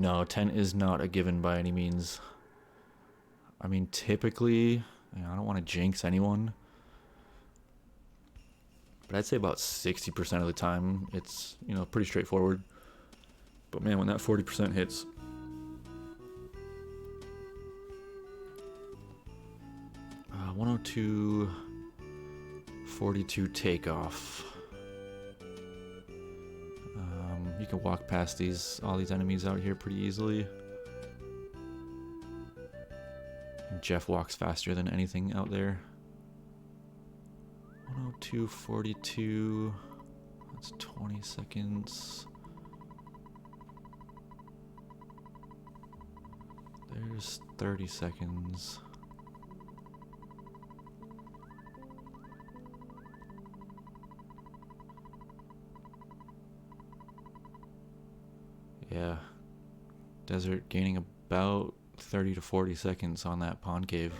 No, 10 is not a given by any means. I mean, typically, I don't want to jinx anyone, but I'd say about 60% of the time, it's, pretty straightforward. But man, when that 40% hits, uh, 102, 42 takeoff. You can walk past all these enemies out here pretty easily. And Jeff walks faster than anything out there. 102, 42. That's 20 seconds. There's 30 seconds. Yeah, Desert gaining about 30 to 40 seconds on that pond cave.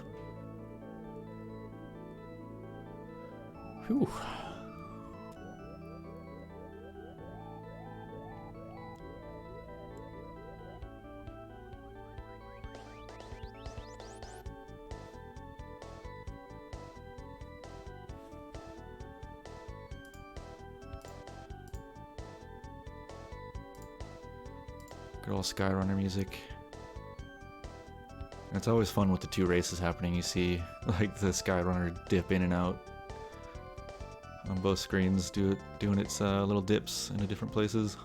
Whew. Good old Skyrunner music. And it's always fun with the two races happening. You see like the Skyrunner dip in and out on both screens, doing its little dips into different places.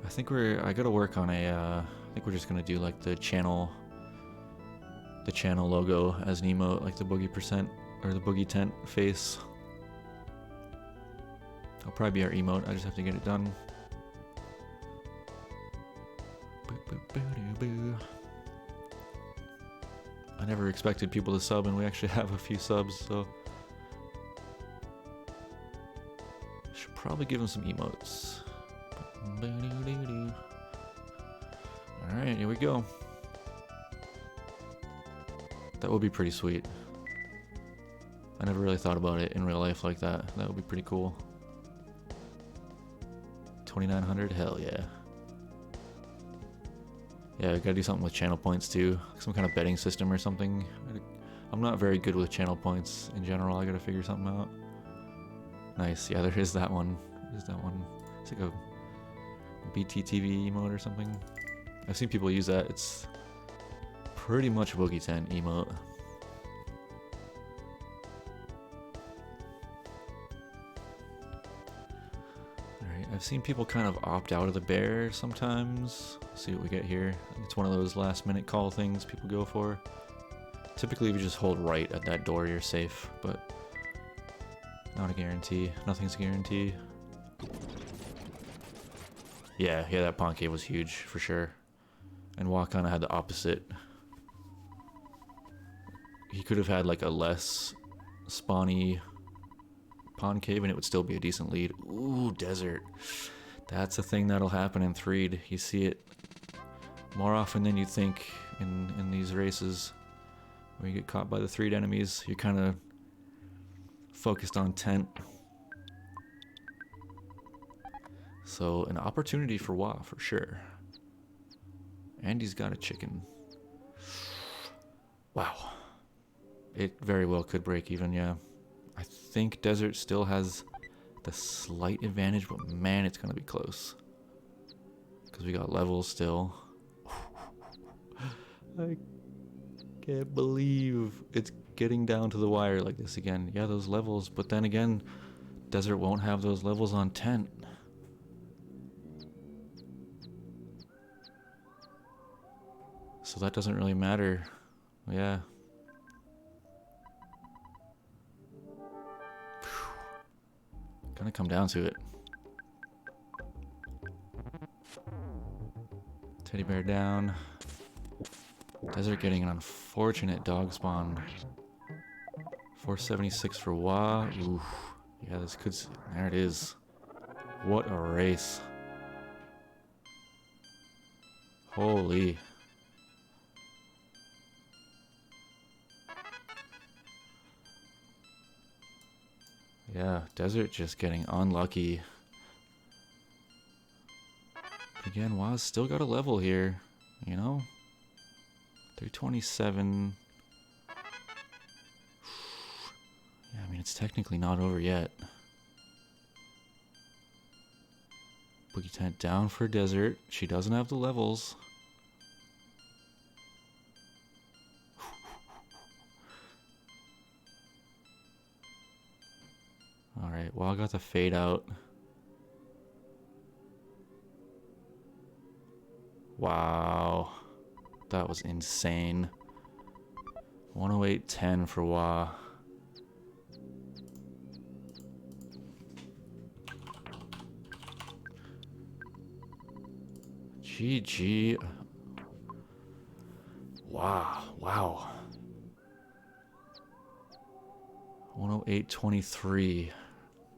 I gotta work on a, I think we're just gonna do like the channel logo as an emote, like the Boogie percent, or the Boogie tent face. That'll probably be our emote, I just have to get it done. I never expected people to sub, and we actually have a few subs, so I should probably give them some emotes. Alright, here we go. That would be pretty sweet. I never really thought about it in real life like that. That would be pretty cool. 2,900? Hell yeah. Yeah, I gotta do something with channel points too. Some kind of betting system or something. I'm not very good with channel points in general. I gotta figure something out. Nice. Yeah, there is that one. There's that one. It's like a BTTV emote or something. I've seen people use that. It's pretty much a Boogie tent emote. Alright, I've seen people kind of opt out of the bear sometimes. Let's see what we get here. It's one of those last minute call things people go for. Typically if you just hold right at that door you're safe, but not a guarantee. Nothing's a guarantee. Yeah, that pawn cave was huge for sure. And Wa kind of had the opposite. He could have had like a less spawny pawn cave and it would still be a decent lead. Ooh, desert. That's a thing that'll happen in 3'd. You see it more often than you think in these races. When you get caught by the 3'd enemies, you're kind of focused on tent. So an opportunity for Wa for sure. And he's got a chicken. Wow. It very well could break even, yeah. I think Desert still has the slight advantage, but man, it's gonna be close. Because we got levels still. I can't believe it's getting down to the wire like this again. Yeah, those levels, but then again, Desert won't have those levels on tent. So that doesn't really matter. Yeah. Gonna come down to it. Teddy bear down. Desert getting an unfortunate dog spawn. 476 for Wa. Oof. Yeah, this could. There it is. What a race. Holy. Yeah, Desert just getting unlucky. But again, Wa's still got a level here, you know? 327. Yeah, I mean, it's technically not over yet. Boogie tent down for Desert. She doesn't have the levels. Alright, Wa got the fade out. Wow. That was insane. 108.10 for Wa. GG. Wow. 108.23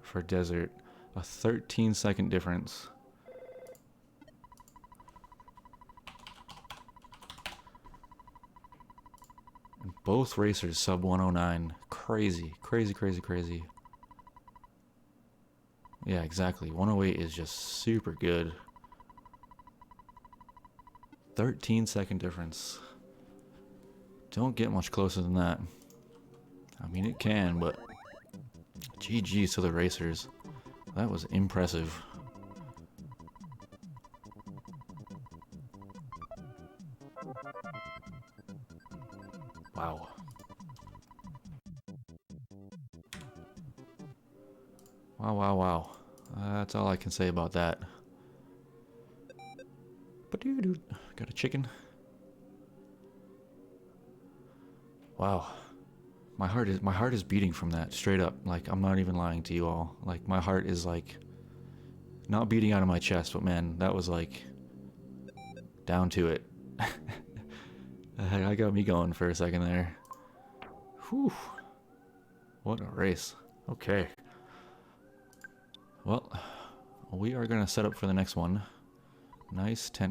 for Desert. A 13-second difference. And both racers sub 109. Crazy. Yeah, exactly. 108 is just super good. 13-second difference. Don't get much closer than that. I mean, it can, but GG to the racers. That was impressive. Wow. Wow. That's all I can say about that. Got a chicken. Wow. My heart is beating from that, straight up. Like, I'm not even lying to you all. Like, my heart is like not beating out of my chest, but man, that was like down to it. I got me going for a second there. Whew. What a race. Okay. Well, we are gonna set up for the next one. Nice 10